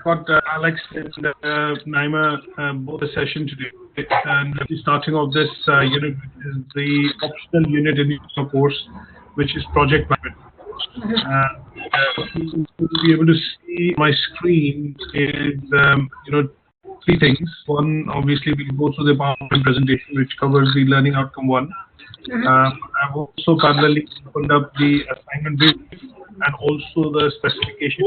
got Alex and Naima both a session today, and we'll be starting off this unit, which is the optional unit in your course, which is project management. You'll be able to see my screen is three things. One, obviously, we'll go through the PowerPoint presentation, which covers the learning outcome one. I've also parallelly opened up the assignment brief and also the specification.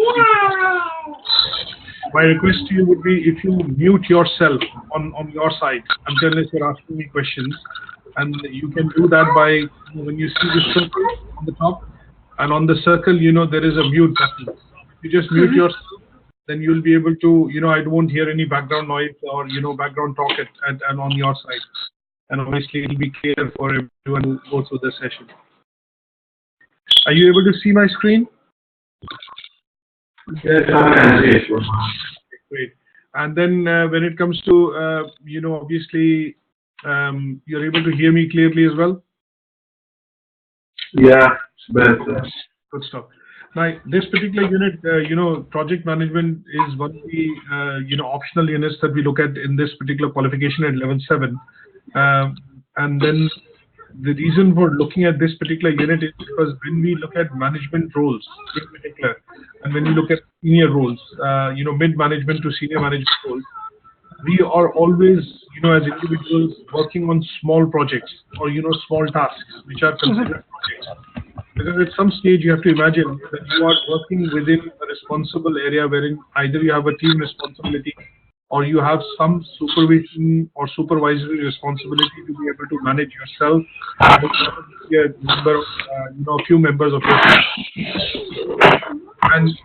My request to you would be if you mute yourself on your side unless you're asking me questions, and you can do that by when you see the circle on the top, and on the circle, there is a mute button. If you just mute yourself, then you'll be able to, I won't hear any background noise or background talk and on your side. And obviously, it'll be clear for everyone to go through the session. Are you able to see my screen? Yes. Great. And then when it comes to, obviously, you're able to hear me clearly as well? Yeah, it's better. Good stuff. Now, this particular unit, project management is one of the, optional units that we look at in this particular qualification at level 7. And then the reason for looking at this particular unit is because when we look at management roles in particular, and when we look at senior roles, mid-management to senior management roles, we are always, as individuals working on small projects or, small tasks, which are considered projects. Because at some stage you have to imagine that you are working within a responsible area wherein either you have a team responsibility or you have some supervision or supervisory responsibility to be able to manage yourself and a few members of your team. And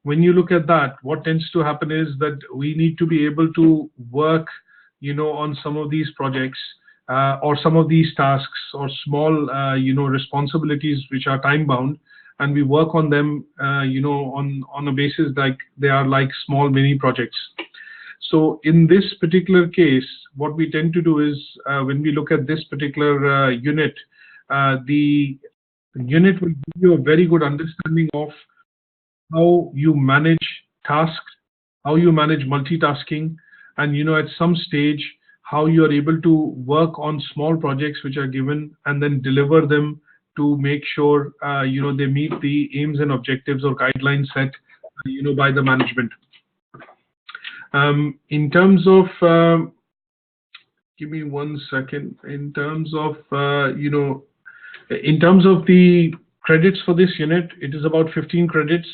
when you look at that, what tends to happen is that we need to be able to work, on some of these projects or some of these tasks or small, responsibilities which are time bound. And we work on them, on a basis like they are like small mini projects. So in this particular case, what we tend to do is when we look at this particular unit, the unit will give you a very good understanding of how you manage tasks, how you manage multitasking, and at some stage, how you are able to work on small projects which are given and then deliver them to make sure they meet the aims and objectives or guidelines set by the management. In terms of give me 1 second. In terms of the credits for this unit, it is about 15 credits.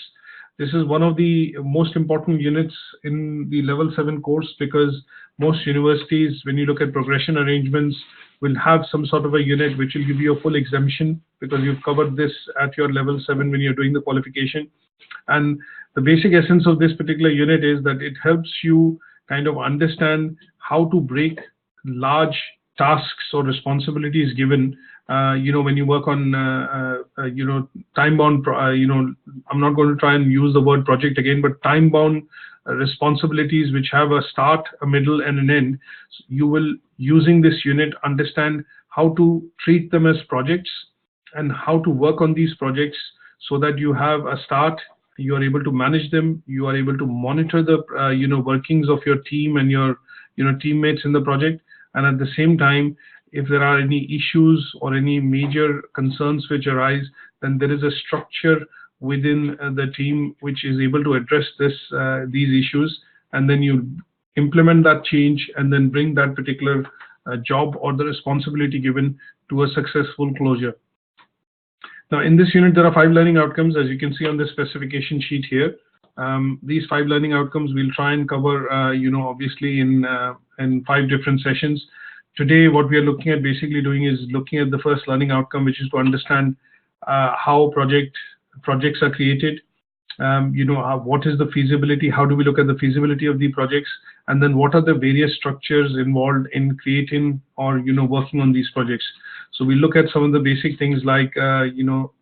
This is one of the most important units in the level 7 course because most universities, when you look at progression arrangements, will have some sort of a unit which will give you a full exemption because you've covered this at your level 7 when you're doing the qualification. And the basic essence of this particular unit is that it helps you kind of understand how to break large tasks or responsibilities given, when you work on, time-bound, I'm not going to try and use the word project again, but time-bound responsibilities which have a start, a middle, and an end. So you will, using this unit, understand how to treat them as projects and how to work on these projects so that you have a start, you are able to manage them, you are able to monitor the, workings of your team and your, teammates in the project. And at the same time, if there are any issues or any major concerns which arise, then there is a structure within the team which is able to address these issues, and then you implement that change and then bring that particular job or the responsibility given to a successful closure. Now, in this unit, there are 5 learning outcomes, as you can see on the specification sheet here. These 5 learning outcomes we'll try and cover, obviously in 5 different sessions. Today, what we are looking at basically doing is looking at the first learning outcome, which is to understand how projects are created. What is the feasibility? How do we look at the feasibility of the projects? And then what are the various structures involved in creating or, working on these projects? So we look at some of the basic things like,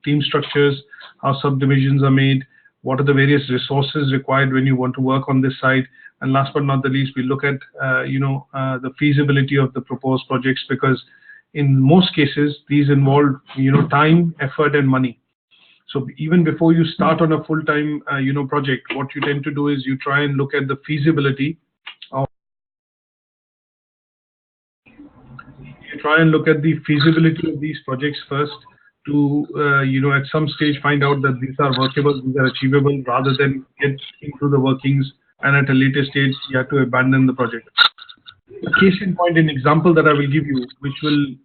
team structures, how subdivisions are made, what are the various resources required when you want to work on this side. And last but not the least, we look at, the feasibility of the proposed projects, because in most cases, these involve, time, effort, and money. So even before you start on a full-time project, what you tend to do is you try and look at the feasibility of these projects first, to at some stage find out that these are workable, these are achievable, rather than get into the workings and at a later stage you have to abandon the project. A case in point, an example that I will give you, which will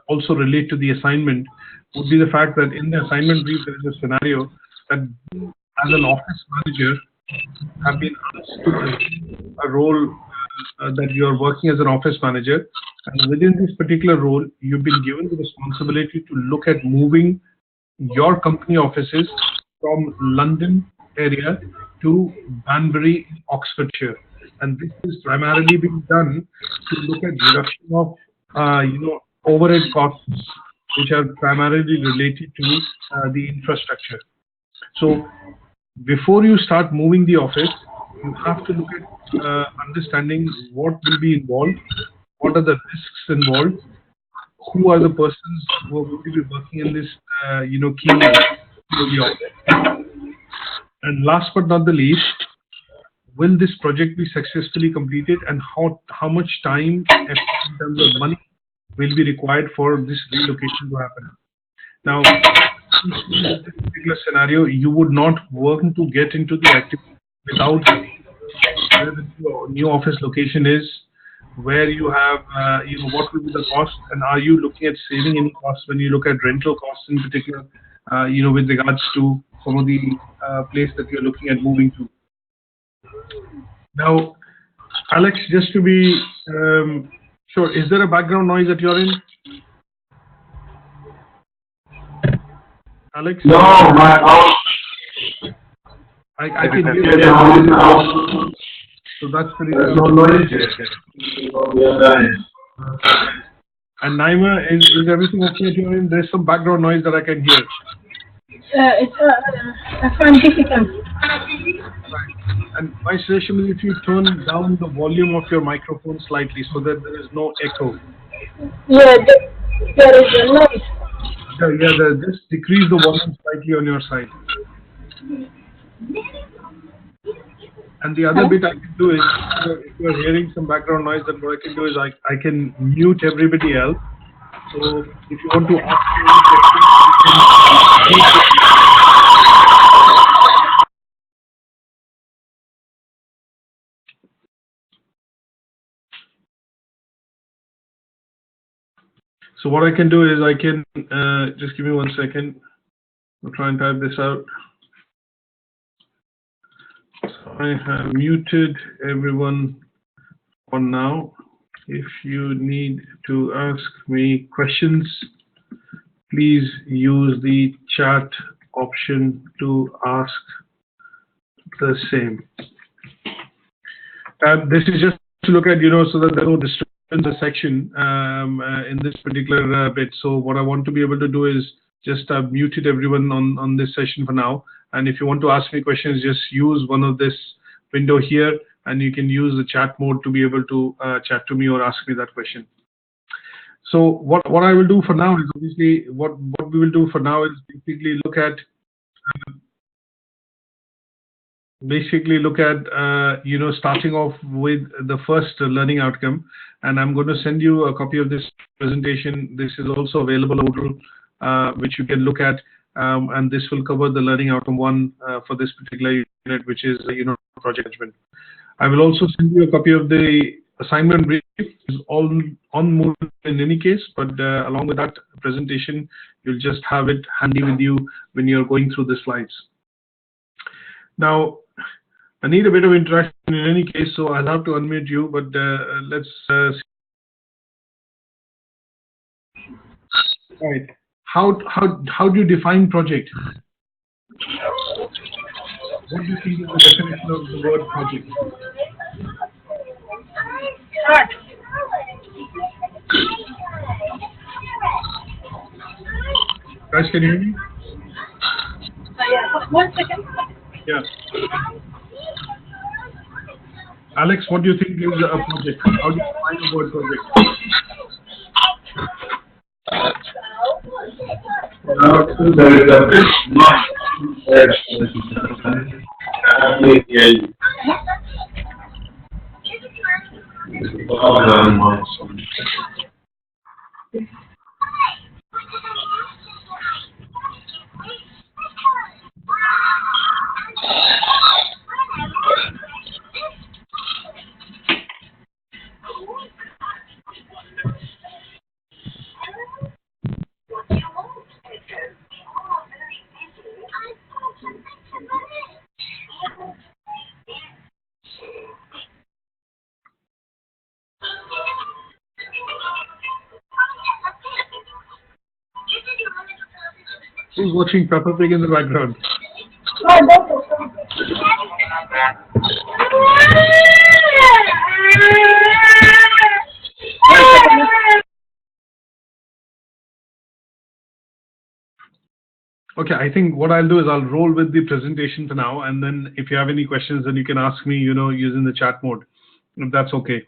also relate to the assignment, would be the fact that in the assignment brief there is a scenario that as an office manager have been asked to do a role that you are working as an office manager, and within this particular role you've been given the responsibility to look at moving your company offices from London area to Banbury, Oxfordshire, and this is primarily being done to look at reduction of overhead costs which are primarily related to the infrastructure. So before you start moving the office, you have to look at understanding what will be involved, what are the risks involved, who are the persons who are going to be working in this key office, and last but not the least, will this project be successfully completed, and how much time, effort in terms of money, will be required for this relocation to happen. Now, in this particular scenario, you would not want to get into the activity without where the new office location is, where you have, what will be the cost, and are you looking at saving any costs when you look at rental costs in particular, with regards to some of the place that you're looking at moving to. Now, Alex, just to be sure, is there a background noise that you're in? Alex? No, I can hear you. So that's the reason. No noise. And Naima, is everything okay at your end? There's some background noise that I can hear. I find difficult. Right. And my suggestion is if you turn down the volume of your microphone slightly so that there is no echo. Yeah, there is a noise. Just decrease the volume slightly on your side. And the other bit I can do is, if you're hearing some background noise, then what I can do is I can mute everybody else. So if you want to ask me any questions, so what I can do is I can, just give me 1 second. I'll try and type this out. So I have muted everyone for now. If you need to ask me questions, please use the chat option to ask the same. This is just to look at, so that there are no distractions in the section in this particular bit. So what I want to be able to do is just muted everyone on this session for now. And if you want to ask me questions, just use one of this window here, and you can use the chat mode to be able to chat to me or ask me that question. So what I will do for now is obviously what we will do for now is basically look at starting off with the first learning outcome, and I'm going to send you a copy of this presentation. This is also available on Moodle, which you can look at, and this will cover the learning outcome 1 for this particular unit, which is project management. I will also send you a copy of the assignment brief. It's all on Moodle in any case, but along with that presentation, you'll just have it handy with you when you're going through the slides. Now, I need a bit of interaction in any case, so I'll have to unmute you, but let's see. All right. How do you define project? What do you think is the definition of the word project? Guys, can you hear me? Yeah, 1 second. Yeah. Alex, what do you think is a project? How do you define the word project? Now, there is a bit much Who's watching Peppa Pig in the background? Okay, I think what I'll do is I'll roll with the presentation for now, and then if you have any questions, then you can ask me, using the chat mode, if that's okay.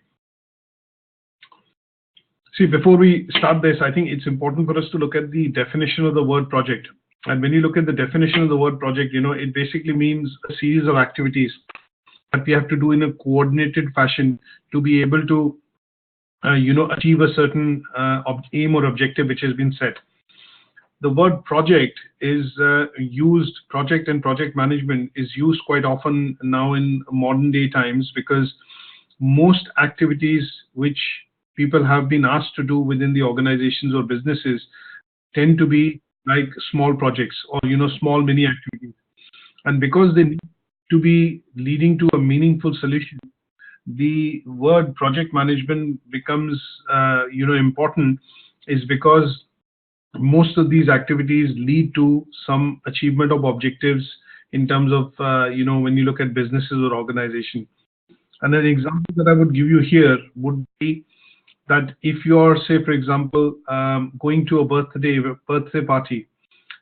See, before we start this, I think it's important for us to look at the definition of the word project. And when you look at the definition of the word project, it basically means a series of activities that we have to do in a coordinated fashion to be able to, achieve a certain aim or objective which has been set. The word project is project and project management is used quite often now in modern day times, because most activities which people have been asked to do within the organizations or businesses tend to be like small projects or, small mini activities. And because they need to be leading to a meaningful solution, the word project management becomes, important, is because most of these activities lead to some achievement of objectives in terms of, when you look at businesses or organization. And an example that I would give you here would be that if you're, say, for example, going to a birthday party,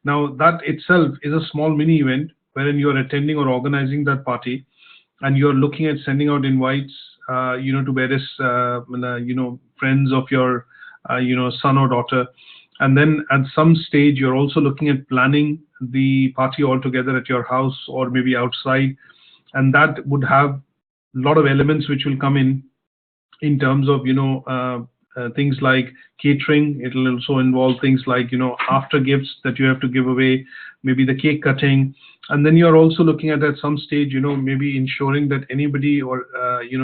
now that itself is a small mini event wherein you're attending or organizing that party, and you're looking at sending out invites, to various, friends of your, son or daughter. And then at some stage, you're also looking at planning the party altogether at your house or maybe outside. And that would have a lot of elements which will come in terms of, things like catering. It'll also involve things like, after gifts that you have to give away, maybe the cake cutting. And then you're also looking at some stage, maybe ensuring that anybody or,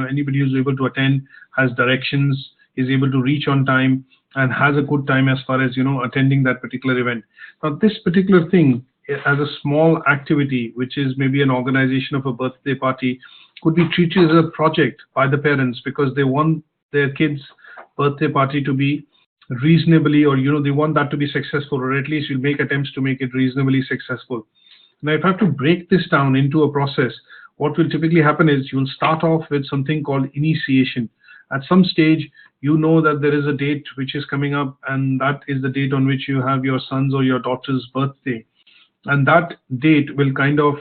anybody who's able to attend has directions, is able to reach on time, and has a good time as far as, attending that particular event. Now, this particular thing as a small activity, which is maybe an organization of a birthday party, could be treated as a project by the parents because they want their kids' birthday party to be reasonably, or, they want that to be successful, or at least you'll make attempts to make it reasonably successful. Now, if I have to break this down into a process, what will typically happen is you'll start off with something called initiation. At some stage, you know that there is a date which is coming up, and that is the date on which you have your son's or your daughter's birthday. And that date will kind of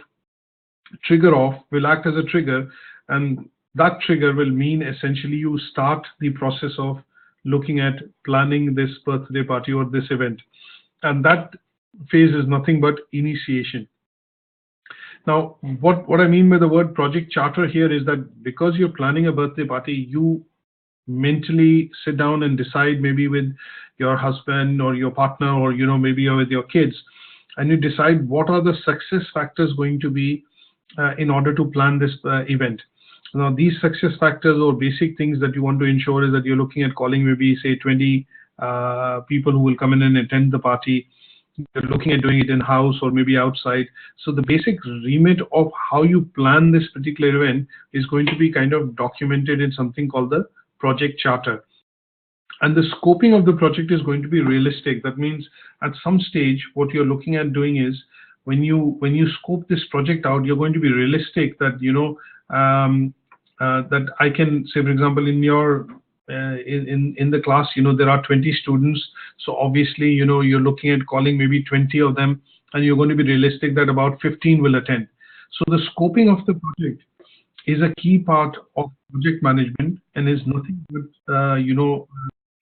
will act as a trigger, and that trigger will mean essentially you start the process of looking at planning this birthday party or this event. And that phase is nothing but initiation. Now, what I mean by the word project charter here is that because you're planning a birthday party, you mentally sit down and decide, maybe with your husband or your partner, or maybe with your kids, and you decide what are the success factors going to be in order to plan this event. Now, these success factors or basic things that you want to ensure is that you're looking at calling maybe, say, 20 people who will come in and attend the party. You're looking at doing it in-house or maybe outside. So the basic remit of how you plan this particular event is going to be kind of documented in something called the project charter. And the scoping of the project is going to be realistic. That means at some stage, what you're looking at doing is when you scope this project out, you're going to be realistic that, that I can say, for example, in your in the class, there are 20 students. So obviously, you're looking at calling maybe 20 of them, and you're going to be realistic that about 15 will attend. So the scoping of the project is a key part of project management and is nothing but,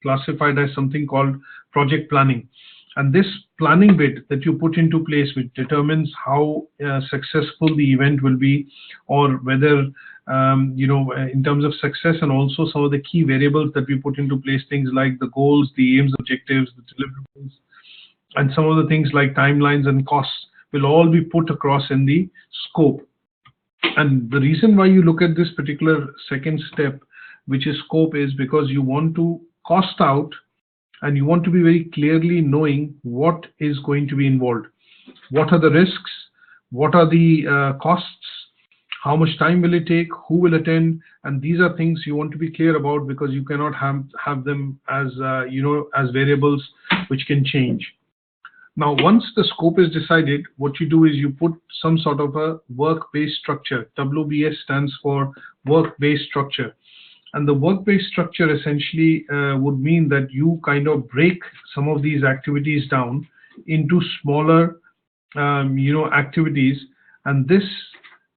classified as something called project planning. And this planning bit that you put into place, which determines how successful the event will be, or whether, in terms of success, and also some of the key variables that we put into place, things like the goals, the aims, objectives, the deliverables, and some of the things like timelines and costs will all be put across in the scope. And the reason why you look at this particular second step, which is scope, is because you want to cost out, and you want to be very clearly knowing what is going to be involved. What are the risks? What are the costs? How much time will it take? Who will attend? And these are things you want to be clear about, because you cannot have them as as variables which can change. Now, once the scope is decided, what you do is you put some sort of a work-based structure. WBS stands for work-based structure. And the work-based structure essentially would mean that you kind of break some of these activities down into smaller, activities. And this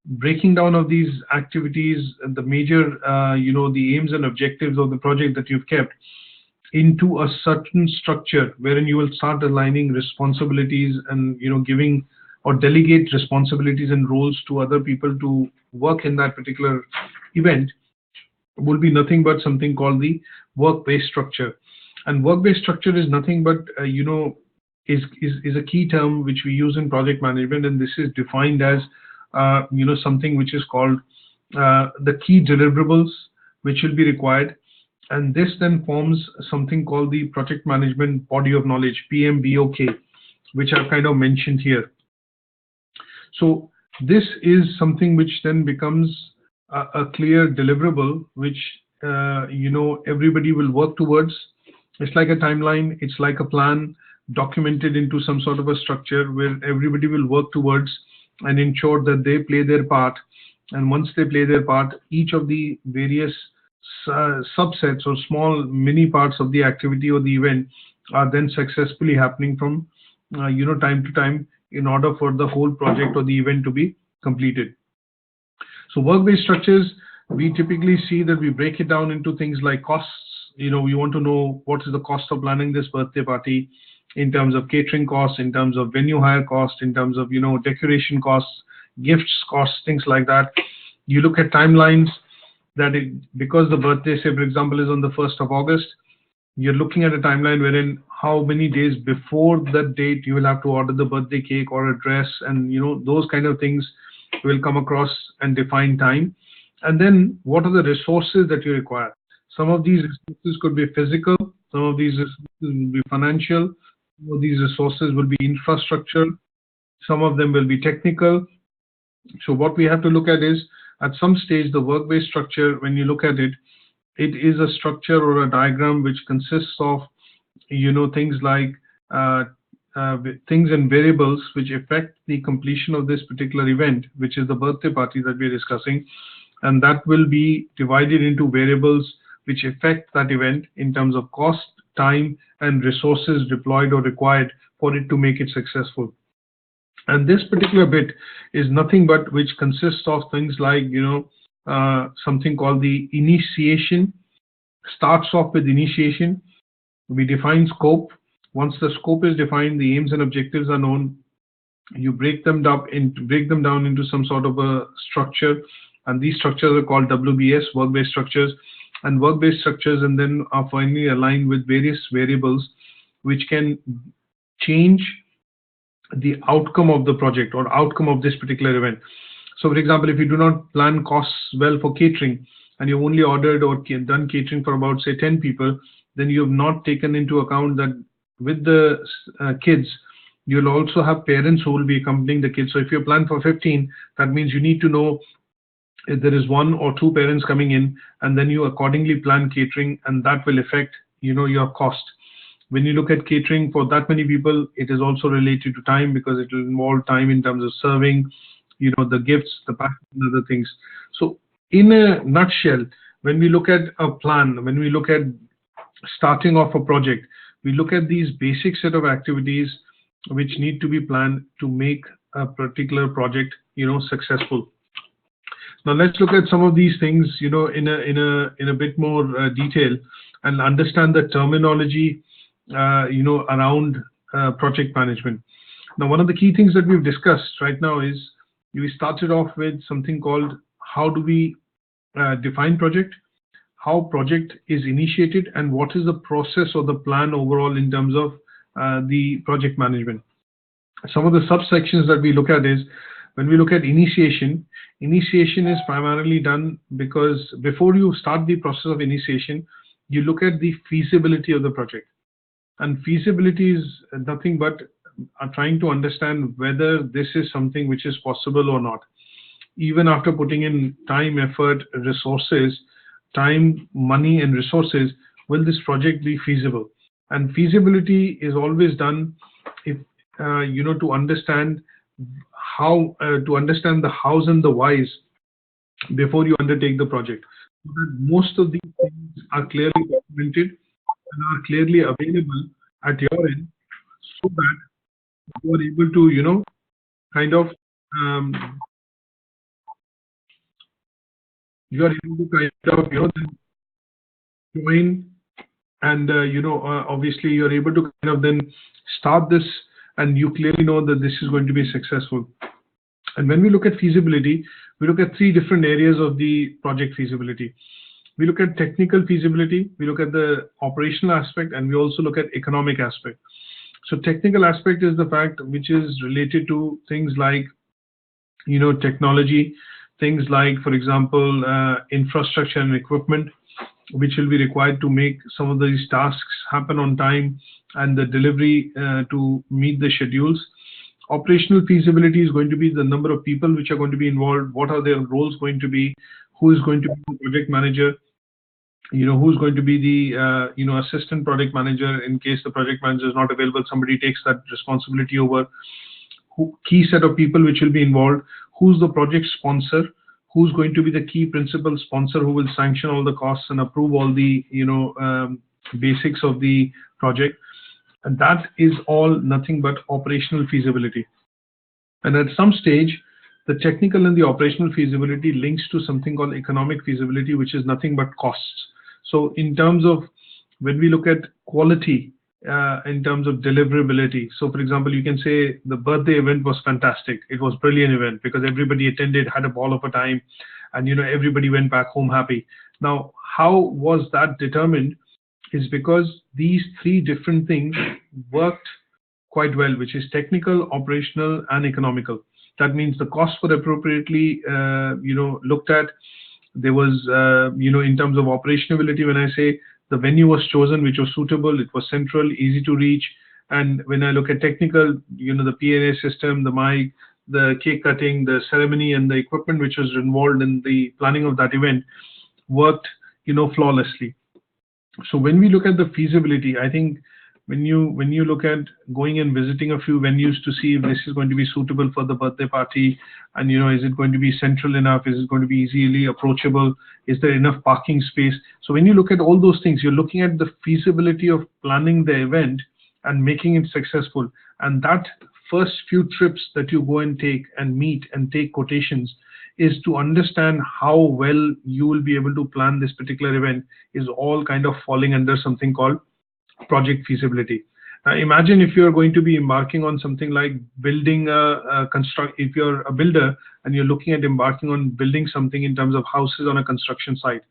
breaking down of these activities, the major, the aims and objectives of the project that you've kept, into a certain structure wherein you will start aligning responsibilities and giving or delegate responsibilities and roles to other people to work in that particular event, will be nothing but something called the work-based structure. And work-based structure is nothing but is a key term which we use in project management, and this is defined as something which is called the key deliverables which will be required. And this then forms something called the project management body of knowledge, PMBOK, which I've kind of mentioned here. So this is something which then becomes a clear deliverable, which everybody will work towards. It's like a timeline, it's like a plan documented into some sort of a structure where everybody will work towards and ensure that they play their part. And once they play their part, each of the various subsets or small mini parts of the activity or the event are then successfully happening from time to time in order for the whole project or the event to be completed. So work-based structures, we typically see that we break it down into things like costs. We want to know what is the cost of planning this birthday party, in terms of catering costs, in terms of venue hire costs, in terms of decoration costs, gifts costs, things like that. You look at timelines, that because the birthday, say for example, is on the 1st of August, you're looking at a timeline wherein how many days before that date you will have to order the birthday cake or a dress, and those kind of things will come across and define time. And then what are the resources that you require? Some of these resources could be physical, some of these resources will be financial, some of these resources will be infrastructure, some of them will be technical. So what we have to look at is, at some stage, the work-based structure, when you look at it, it is a structure or a diagram which consists of things like things and variables which affect the completion of this particular event, which is the birthday party that we're discussing. And that will be divided into variables which affect that event in terms of cost, time, and resources deployed or required for it to make it successful. And this particular bit is nothing but which consists of things like, something called the initiation. Starts off with initiation. We define scope. Once the scope is defined, the aims and objectives are known. You break them down into some sort of a structure, and these structures are called WBS, work-based structures. And work-based structures and then are finally aligned with various variables which can change the outcome of the project or outcome of this particular event. So for example, if you do not plan costs well for catering, and you've only ordered or done catering for about, say, 10 people, then you have not taken into account that with the kids, you'll also have parents who will be accompanying the kids. So if you plan for 15, that means you need to know if there is 1 or 2 parents coming in, and then you accordingly plan catering, and that will affect your cost. When you look at catering for that many people, it is also related to time, because it will involve time in terms of serving, the gifts, the packaging, and other things. So in a nutshell, when we look at a plan, when we look at starting off a project, we look at these basic set of activities which need to be planned to make a particular project, successful. Now let's look at some of these things, in a bit more detail, and understand the terminology, around project management. Now, one of the key things that we've discussed right now is we started off with something called how do we define project, how project is initiated, and what is the process or the plan overall in terms of the project management. Some of the subsections that we look at is when we look at initiation. Initiation is primarily done because before you start the process of initiation, you look at the feasibility of the project. And feasibility is nothing but trying to understand whether this is something which is possible or not. Even after putting in time, effort, resources, time, money, and resources, will this project be feasible? And feasibility is always done if to understand how to understand the hows and the whys before you undertake the project. So that most of these things are clearly documented and are clearly available at your end, so that you are able to kind of you are able to kind of then join, and obviously you're able to kind of then start this, and you clearly know that this is going to be successful. And when we look at feasibility, we look at three different areas of the project feasibility. We look at technical feasibility, we look at the operational aspect, and we also look at economic aspect. So technical aspect is the fact which is related to things like technology, things like, for example, infrastructure and equipment, which will be required to make some of these tasks happen on time, and the delivery to meet the schedules. Operational feasibility is going to be the number of people which are going to be involved, what are their roles going to be, who is going to be the project manager, who's going to be the assistant project manager in case the project manager is not available, somebody takes that responsibility over. Key set of people which will be involved, who's the project sponsor, who's going to be the key principal sponsor who will sanction all the costs and approve all the basics of the project. And that is all nothing but operational feasibility. And at some stage, the technical and the operational feasibility links to something called economic feasibility, which is nothing but costs. So in terms of when we look at quality, in terms of deliverability, so for example, you can say the birthday event was fantastic. It was a brilliant event because everybody attended, had a ball of a time, and everybody went back home happy. Now, how was that determined? Is because these three different things worked quite well, which is technical, operational, and economical. That means the costs were appropriately looked at. There was in terms of operationability, when I say the venue was chosen which was suitable, it was central, easy to reach. And when I look at technical, the P&A system, the mic, the cake cutting, the ceremony, and the equipment which was involved in the planning of that event worked flawlessly. So when we look at the feasibility, I think when you look at going and visiting a few venues to see if this is going to be suitable for the birthday party, and is it going to be central enough, is it going to be easily approachable, is there enough parking space? So when you look at all those things, you're looking at the feasibility of planning the event and making it successful. And that first few trips that you go and take and meet and take quotations is to understand how well you will be able to plan this particular event, is all kind of falling under something called project feasibility. Now imagine if you're going to be embarking on something like building if you're a builder and you're looking at embarking on building something in terms of houses on a construction site.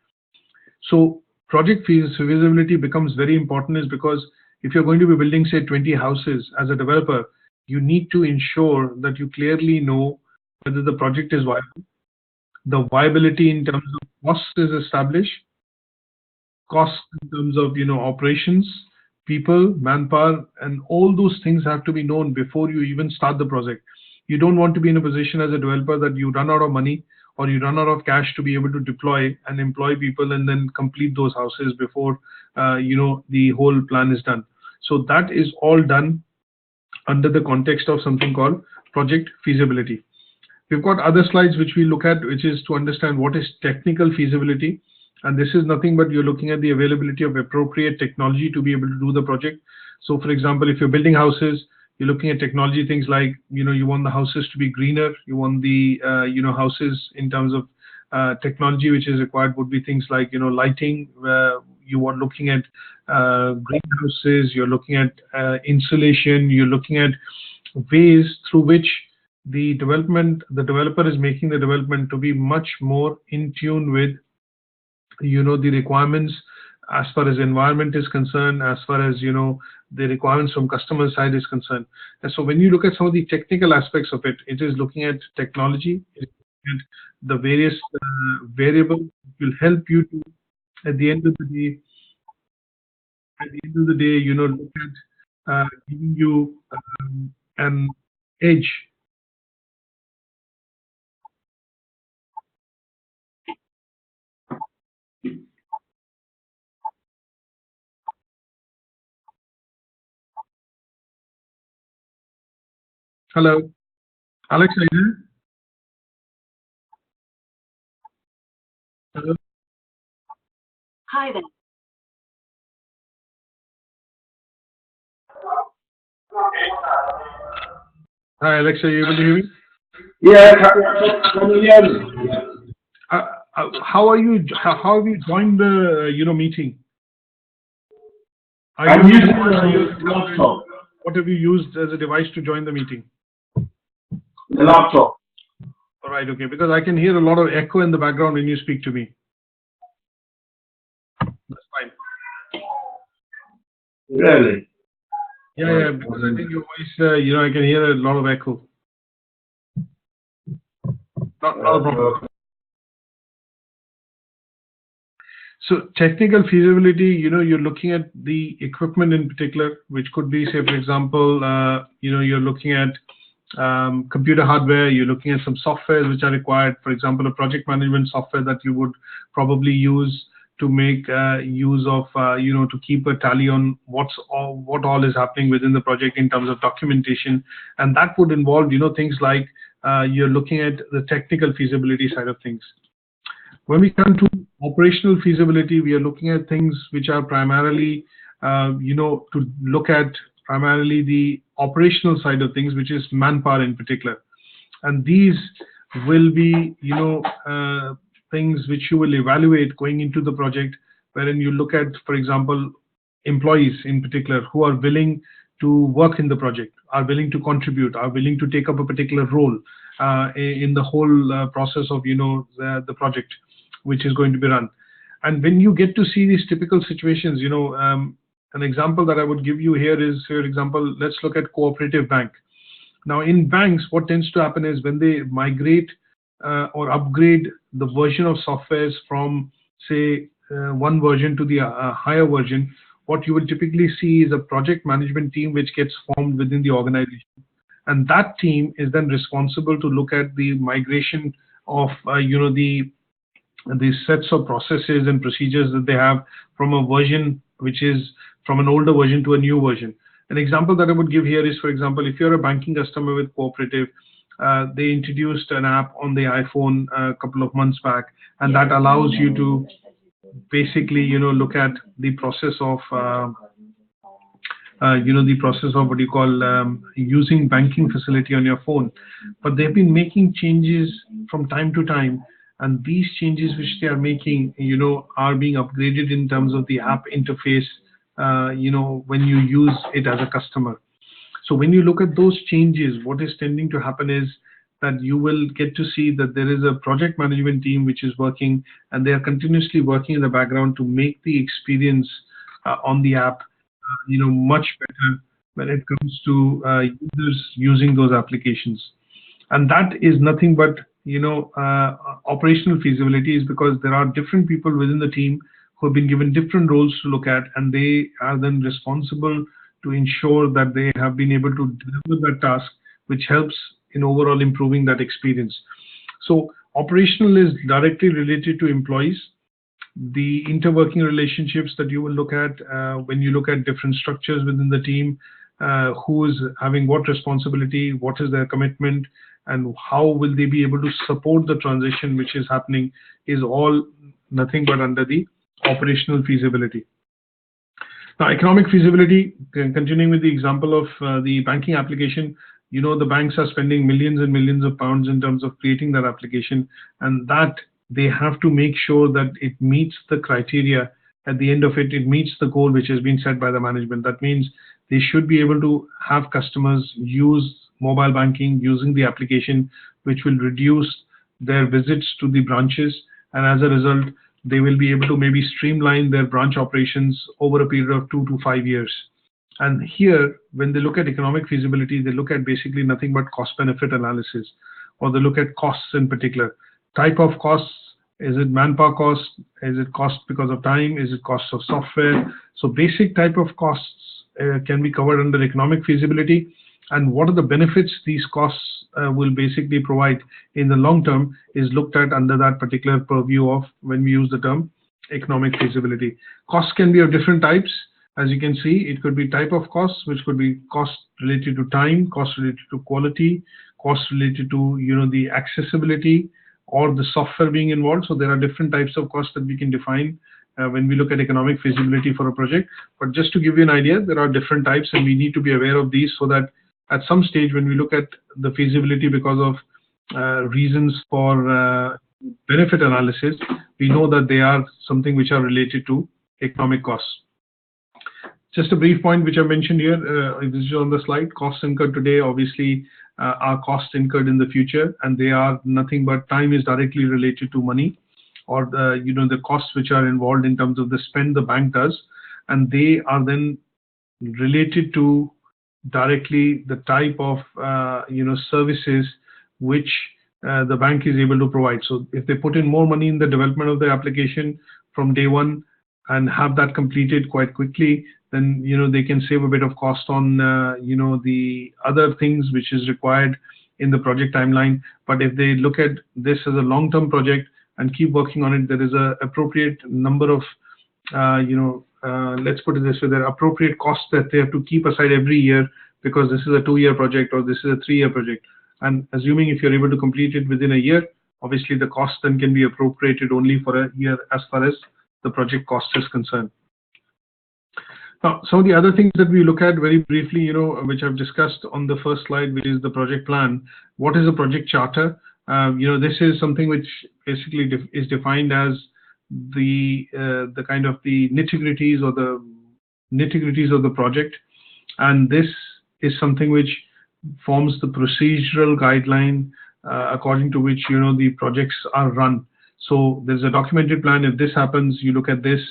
So project feasibility becomes very important, is because if you're going to be building, say, 20 houses as a developer, you need to ensure that you clearly know whether the project is viable. The viability in terms of costs is established, costs in terms of operations, people, manpower, and all those things have to be known before you even start the project. You don't want to be in a position as a developer that you run out of money or you run out of cash to be able to deploy and employ people and then complete those houses before the whole plan is done. So that is all done under the context of something called project feasibility. We've got other slides which we look at, which is to understand what is technical feasibility. And this is nothing but you're looking at the availability of appropriate technology to be able to do the project. So for example, if you're building houses, you're looking at technology, things like, you want the houses to be greener. You want the, houses in terms of technology which is required would be things like, lighting. You are looking at greenhouses, you're looking at insulation, you're looking at ways through which the developer is making the development to be much more in tune with the requirements as far as environment is concerned, as far as the requirements from customer side is concerned. And so when you look at some of the technical aspects of it, it is looking at technology, it is looking at the various variables that will help you to, at the end of the day, look at giving you an edge. Hello, Alex, are you there? Hello? Hi there. Hi, Alex, are you able to hear me? Yeah, can you hear me? How have you joined the meeting? I'm using the laptop. What have you used as a device to join the meeting? The laptop. All right, okay, because I can hear a lot of echo in the background when you speak to me. That's fine. Really? Yeah, because I think your voice, I can hear a lot of echo. Not a problem. So technical feasibility, you're looking at the equipment in particular, which could be, say, for example, you're looking at computer hardware, you're looking at some software which are required, for example, a project management software that you would probably use to make use of, to keep a tally on what all is happening within the project in terms of documentation. And that would involve, things like you're looking at the technical feasibility side of things. When we come to operational feasibility, we are looking at things which are primarily, to look at primarily the operational side of things, which is manpower in particular. And these will be, things which you will evaluate going into the project, wherein you look at, for example, employees in particular who are willing to work in the project, are willing to contribute, are willing to take up a particular role in the whole process of, the project which is going to be run. And when you get to see these typical situations, an example that I would give you here is, for example, let's look at cooperative bank. Now, in banks, what tends to happen is when they migrate or upgrade the version of softwares from, say, one version to the higher version, what you will typically see is a project management team which gets formed within the organization. And that team is then responsible to look at the migration of, these sets of processes and procedures that they have from a version which is from an older version to a new version. An example that I would give here is, for example, if you're a banking customer with Cooperative, they introduced an app on the iPhone a couple of months back, and that allows you to basically, look at the process of, what you call using banking facility on your phone. But they've been making changes from time to time, and these changes which they are making, are being upgraded in terms of the app interface, when you use it as a customer. So when you look at those changes, what is tending to happen is that you will get to see that there is a project management team which is working, and they are continuously working in the background to make the experience on the app, much better when it comes to users using those applications. And that is nothing but, operational feasibility, is because there are different people within the team who have been given different roles to look at, and they are then responsible to ensure that they have been able to deliver that task, which helps in overall improving that experience. So operational is directly related to employees, the interworking relationships that you will look at when you look at different structures within the team, who is having what responsibility, what is their commitment, and how will they be able to support the transition which is happening, is all nothing but under the operational feasibility. Now, economic feasibility, continuing with the example of the banking application, the banks are spending millions and millions of pounds in terms of creating that application, and that they have to make sure that it meets the criteria at the end of it, it meets the goal which has been set by the management. That means they should be able to have customers use mobile banking using the application, which will reduce their visits to the branches, and as a result, they will be able to maybe streamline their branch operations over a period of 2 to 5 years. And here, when they look at economic feasibility, they look at basically nothing but cost-benefit analysis, or they look at costs in particular. Type of costs, is it manpower cost? Is it cost because of time? Is it cost of software? So basic type of costs can be covered under economic feasibility, and what are the benefits these costs will basically provide in the long term is looked at under that particular purview of when we use the term economic feasibility. Costs can be of different types. As you can see, it could be type of costs, which could be cost related to time, cost related to quality, cost related to the accessibility or the software being involved. So there are different types of costs that we can define when we look at economic feasibility for a project. But just to give you an idea, there are different types, and we need to be aware of these so that at some stage when we look at the feasibility because of reasons for benefit analysis, we know that they are something which are related to economic costs. Just a brief point which I mentioned here, this is on the slide. Costs incurred today obviously are costs incurred in the future, and they are nothing but time is directly related to money, or the costs which are involved in terms of the spend the bank does, and they are then related to directly the type of services which the bank is able to provide. So if they put in more money in the development of the application from day one and have that completed quite quickly, then they can save a bit of cost on the other things which is required in the project timeline. But if they look at this as a long-term project and keep working on it, there is a appropriate number of let's put it this way, there are appropriate costs that they have to keep aside every year, because this is a 2-year project or this is a 3-year project. And assuming if you're able to complete it within a year, obviously the cost then can be appropriated only for a year as far as the project cost is concerned. Now, some of the other things that we look at very briefly, which I've discussed on the first slide, which is the project plan. What is a project charter? This is something which basically is defined as the kind of the nitty-gritties or the nitty-gritties of the project, and this is something which forms the procedural guideline according to which the projects are run. So there's a documented plan. If this happens, you look at this,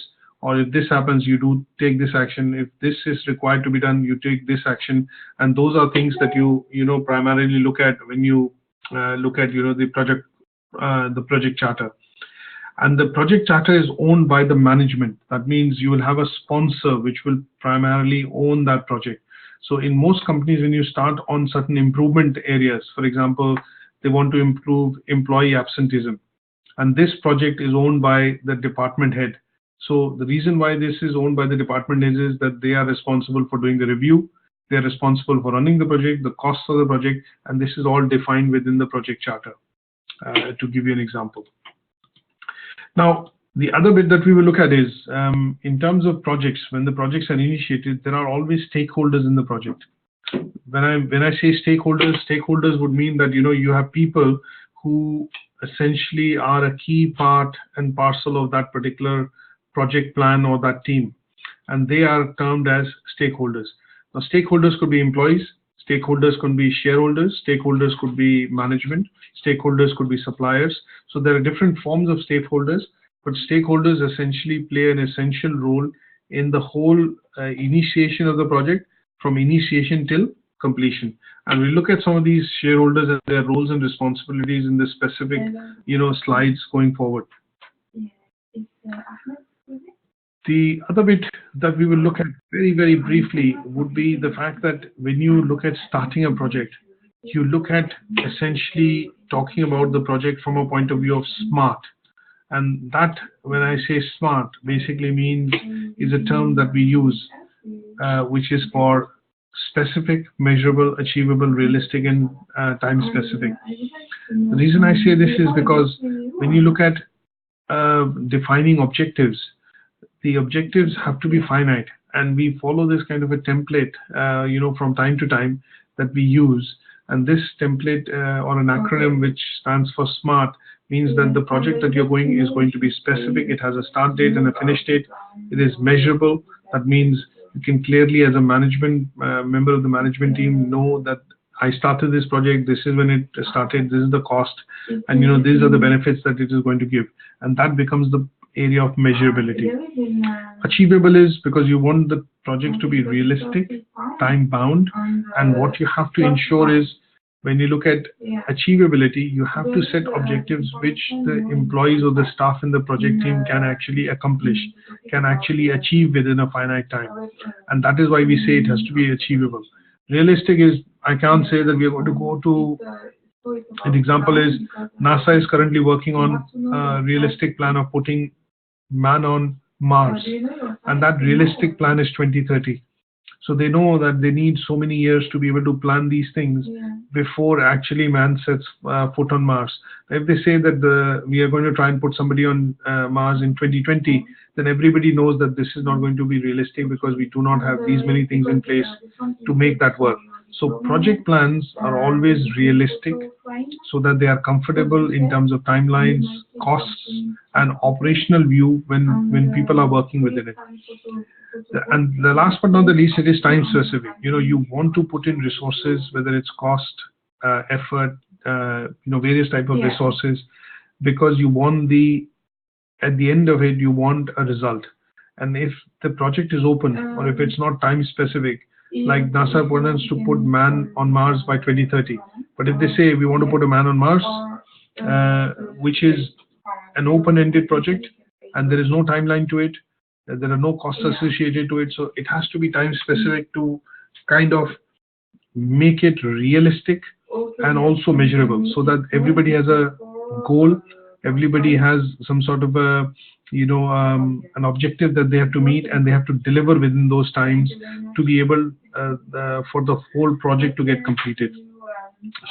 or if this happens, you do take this action. If this is required to be done, you take this action, and those are things that you primarily look at when you look at the project charter. And the project charter is owned by the management. That means you will have a sponsor which will primarily own that project. So in most companies, when you start on certain improvement areas, for example, they want to improve employee absenteeism, and this project is owned by the department head. So the reason why this is owned by the department head is that they are responsible for doing the review, they are responsible for running the project, the costs of the project, and this is all defined within the project charter, to give you an example. Now, the other bit that we will look at is, in terms of projects, when the projects are initiated, there are always stakeholders in the project. When I say stakeholders would mean that you have people who essentially are a key part and parcel of that particular project plan or that team, and they are termed as stakeholders. Now, stakeholders could be employees, stakeholders could be shareholders, stakeholders could be management, stakeholders could be suppliers. So there are different forms of stakeholders, but stakeholders essentially play an essential role in the whole initiation of the project, from initiation till completion. And we look at some of these shareholders and their roles and responsibilities in the specific slides going forward. The other bit that we will look at very, very briefly would be the fact that when you look at starting a project, you look at essentially talking about the project from a point of view of SMART. And that, when I say SMART, basically means is a term that we use, which is for specific, measurable, achievable, realistic, and time specific. The reason I say this is because when you look at defining objectives, the objectives have to be finite, and we follow this kind of a template, from time to time that we use. And this template or an acronym which stands for SMART means that the project that you're going is going to be specific. It has a start date and a finish date. It is measurable. That means you can clearly, as a management member of the management team, know that I started this project, this is when it started, this is the cost, and these are the benefits that it is going to give. And that becomes the area of measurability. Achievable is because you want the project to be realistic, time bound, and what you have to ensure is, when you look at achievability, you have to set objectives which the employees or the staff in the project team can actually accomplish, can actually achieve within a finite time. And that is why we say it has to be achievable. Realistic is, I can't say that we are going to go to, an example is NASA is currently working on a realistic plan of putting man on Mars, and that realistic plan is 2030. So they know that they need so many years to be able to plan these things before actually man sets foot on Mars. If they say that we are going to try and put somebody on Mars in 2020, then everybody knows that this is not going to be realistic because we do not have these many things in place to make that work. So project plans are always realistic so that they are comfortable in terms of timelines, costs, and operational view when people are working within it. And the last but not the least, it is time specific. You want to put in resources, whether it's cost, effort, various type of resources, because you want at the end of it, you want a result. And if the project is open, or if it's not time specific, like NASA wants to put man on Mars by 2030. But if they say we want to put a man on Mars, which is an open-ended project, and there is no timeline to it, there are no costs associated to it, so it has to be time specific to kind of make it realistic and also measurable, so that everybody has a goal, everybody has some sort of a an objective that they have to meet, and they have to deliver within those times to be able for the whole project to get completed.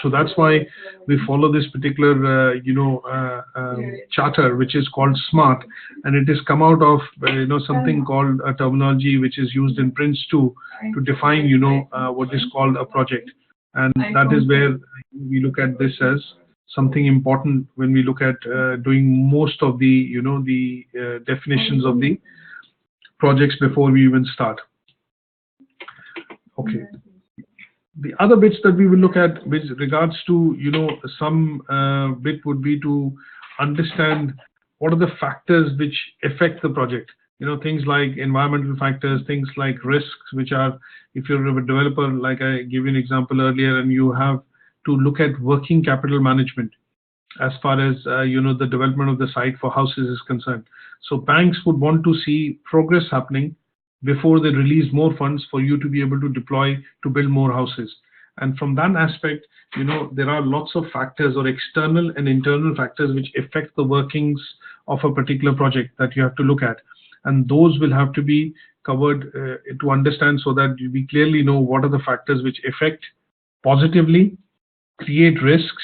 So that's why we follow this particular charter, which is called SMART, and it has come out of something called a terminology which is used in Prince 2 to define what is called a project. And that is where we look at this as something important when we look at doing most of the definitions of the projects before we even start. Okay. The other bits that we will look at with regards to some bit would be to understand what are the factors which affect the project. Things like environmental factors, things like risks, which are, if you're a developer, like I gave you an example earlier, and you have to look at working capital management as far as the development of the site for houses is concerned. So banks would want to see progress happening before they release more funds for you to be able to deploy to build more houses. And from that aspect, there are lots of factors, or external and internal factors, which affect the workings of a particular project that you have to look at. And those will have to be covered to understand, so that we clearly know what are the factors which affect positively, create risks,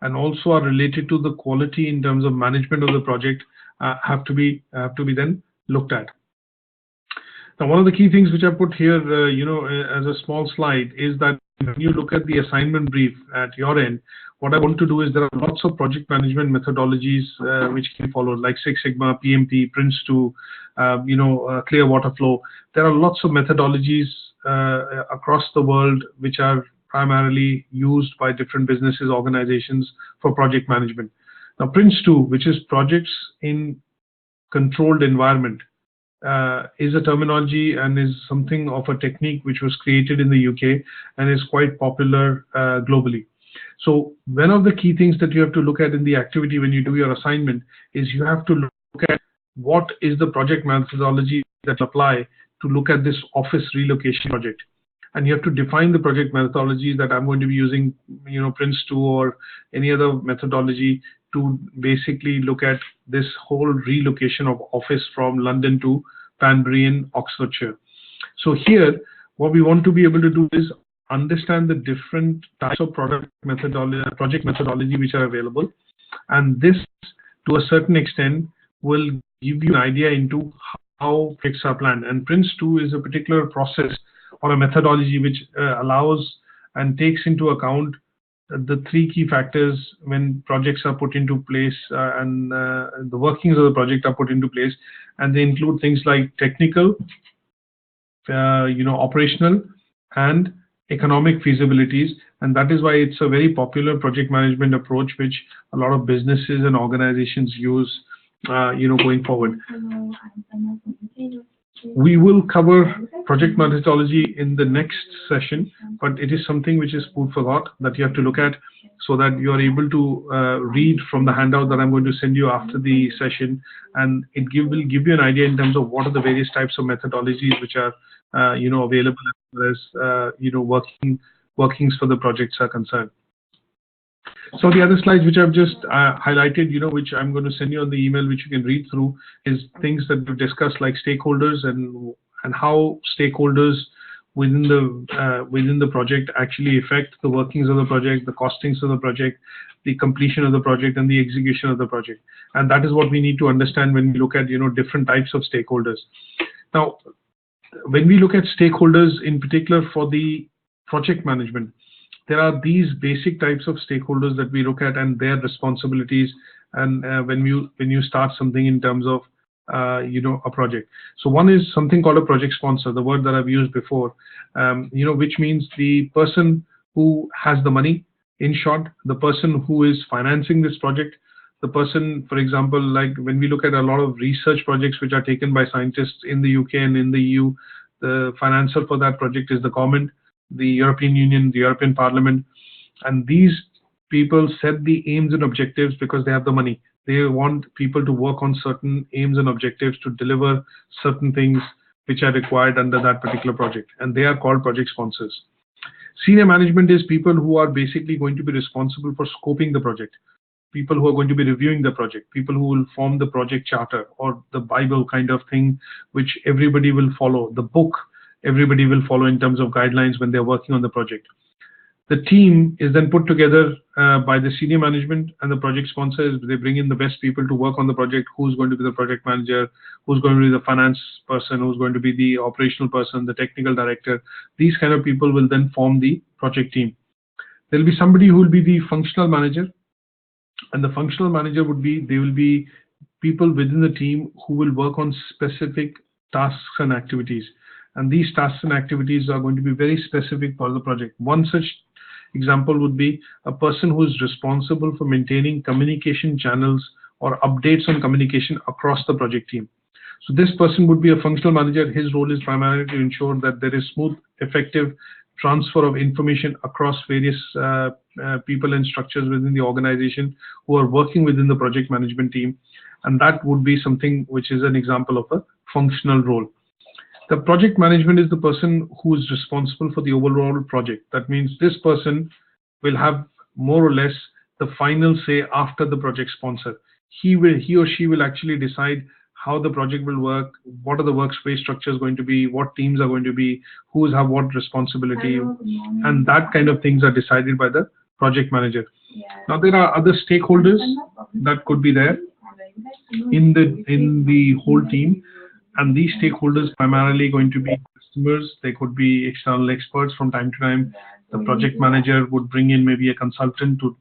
and also are related to the quality in terms of management of the project, have to be then looked at. Now, one of the key things which I put here, as a small slide, is that when you look at the assignment brief at your end, what I want to do is, there are lots of project management methodologies which can be followed, like Six Sigma, PMP, Prince 2, clear water flow. There are lots of methodologies across the world which are primarily used by different businesses, organizations for project management. Now, Prince 2, which is projects in controlled environment, is a terminology and is something of a technique which was created in the UK and is quite popular globally. So one of the key things that you have to look at in the activity when you do your assignment is, you have to look at what is the project methodology that apply to look at this office relocation project. And you have to define the project methodology that I'm going to be using, Prince 2 or any other methodology, to basically look at this whole relocation of office from London to Banbury in Oxfordshire. So here, what we want to be able to do is understand the different types of project methodology which are available. And this, to a certain extent, will give you an idea into how projects are planned. And Prince 2 is a particular process or a methodology which allows and takes into account the three key factors when projects are put into place and the workings of the project are put into place, and they include things like technical, operational, and economic feasibilities. And that is why it's a very popular project management approach which a lot of businesses and organizations use going forward. We will cover project methodology in the next session, but it is something which is food for thought that you have to look at, so that you are able to read from the handout that I'm going to send you after the session, and it will give you an idea in terms of what are the various types of methodologies which are available as far as workings for the projects are concerned. So the other slides which I've just highlighted, which I'm going to send you on the email, which you can read through, is things that we've discussed, like stakeholders and how stakeholders within the project actually affect the workings of the project, the costings of the project, the completion of the project, and the execution of the project. And that is what we need to understand when we look at different types of stakeholders. Now, when we look at stakeholders in particular for the project management, there are these basic types of stakeholders that we look at and their responsibilities, and when you start something in terms of a project. So one is something called a project sponsor, the word that I've used before, which means the person who has the money. In short, the person who is financing this project, the person, for example, like when we look at a lot of research projects which are taken by scientists in the UK and in the EU, the financer for that project is the government, the European Union, the European Parliament, and these people set the aims and objectives because they have the money. They want people to work on certain aims and objectives to deliver certain things which are required under that particular project, and they are called project sponsors. Senior management is people who are basically going to be responsible for scoping the project, people who are going to be reviewing the project, people who will form the project charter or the Bible kind of thing, which everybody will follow, the book everybody will follow in terms of guidelines when they're working on the project. The team is then put together by the senior management and the project sponsors. They bring in the best people to work on the project, who's going to be the project manager, who's going to be the finance person, who's going to be the operational person, the technical director. These kind of people will then form the project team. There will be somebody who will be the functional manager, and the functional manager will be people within the team who will work on specific tasks and activities. And these tasks and activities are going to be very specific for the project. One such example would be a person who is responsible for maintaining communication channels or updates on communication across the project team. So this person would be a functional manager. His role is primarily to ensure that there is smooth, effective transfer of information across various people and structures within the organization who are working within the project management team. And that would be something which is an example of a functional role. The project management is the person who is responsible for the overall project. That means this person will have more or less the final say after the project sponsor. He or she will actually decide how the project will work, what are the workspace structures going to be, what teams are going to be, who's have what responsibility, and that kind of things are decided by the project manager. Now there are other stakeholders that could be there in the whole team. And these stakeholders primarily going to be customers. They could be external experts from time to time. The project manager would bring in maybe a consultant to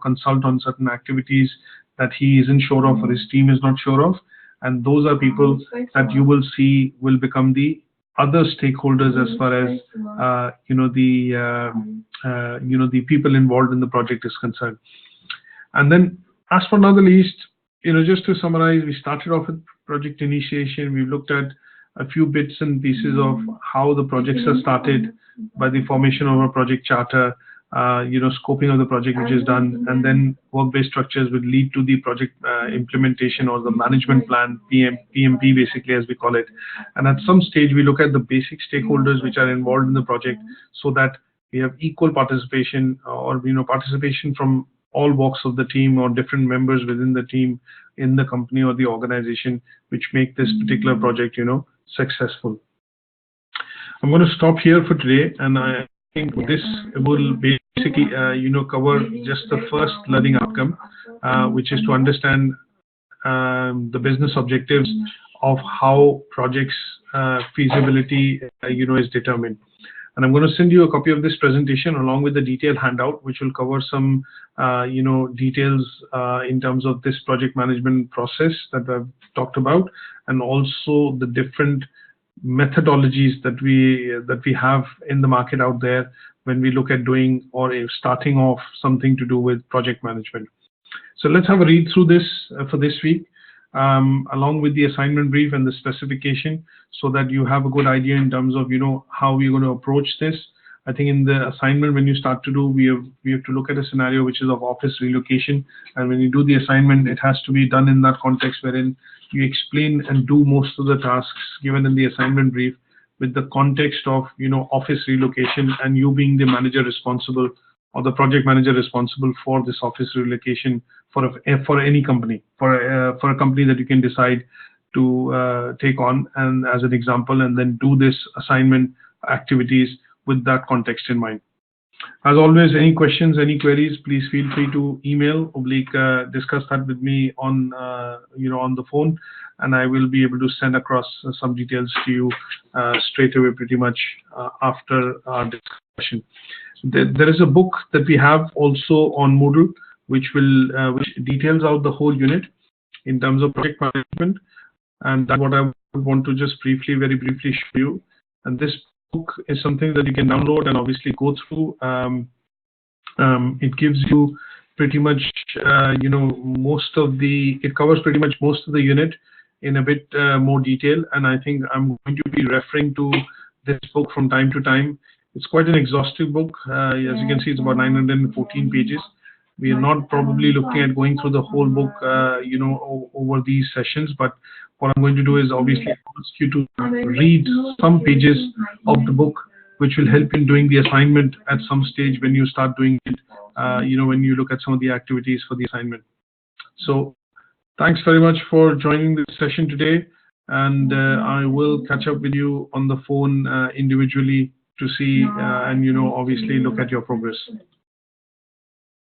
consult on certain activities that he isn't sure of or his team is not sure of. And those are people that you will see will become the other stakeholders as far as the people involved in the project is concerned. And then, as for not the least, just to summarize, we started off with project initiation. We looked at a few bits and pieces of how the projects are started by the formation of a project charter, scoping of the project which is done, and then work-based structures will lead to the project implementation or the management plan, PMP basically as we call it. And at some stage we look at the basic stakeholders which are involved in the project, so that we have equal participation or participation from all walks of the team or different members within the team in the company or the organization, which make this particular project successful. I'm going to stop here for today, and I think this will basically cover just the first learning outcome, which is to understand the business objectives of how projects feasibility is determined. And I'm going to send you a copy of this presentation along with the detailed handout, which will cover some, details in terms of this project management process that I've talked about, and also the different methodologies that we have in the market out there when we look at doing or starting off something to do with project management. So let's have a read through this for this week, along with the assignment brief and the specification, so that you have a good idea in terms of how we're going to approach this. I think in the assignment, when you start to do, we have to look at a scenario which is of office relocation, and when you do the assignment, it has to be done in that context wherein you explain and do most of the tasks given in the assignment brief with the context of office relocation, and you being the manager responsible or the project manager responsible for this office relocation for any company, for a company that you can decide to take on, and as an example, and then do this assignment activities with that context in mind. As always, any questions, any queries, please feel free to email / discuss that with me on on the phone, and I will be able to send across some details to you straight away, pretty much after our discussion. There is a book that we have also on Moodle, which details out the whole unit in terms of project management, and that's what I would want to just very briefly show you. And this book is something that you can download and obviously go through. It gives you pretty much it covers pretty much most of the unit in a bit more detail, and I think I'm going to be referring to this book from time to time. It's quite an exhaustive book. As you can see, it's about 914 pages. We are not probably looking at going through the whole book over these sessions, but what I'm going to do is obviously ask you to read some pages of the book, which will help in doing the assignment at some stage when you start doing it, when you look at some of the activities for the assignment. So thanks very much for joining this session today, and I will catch up with you on the phone individually to see and obviously look at your progress.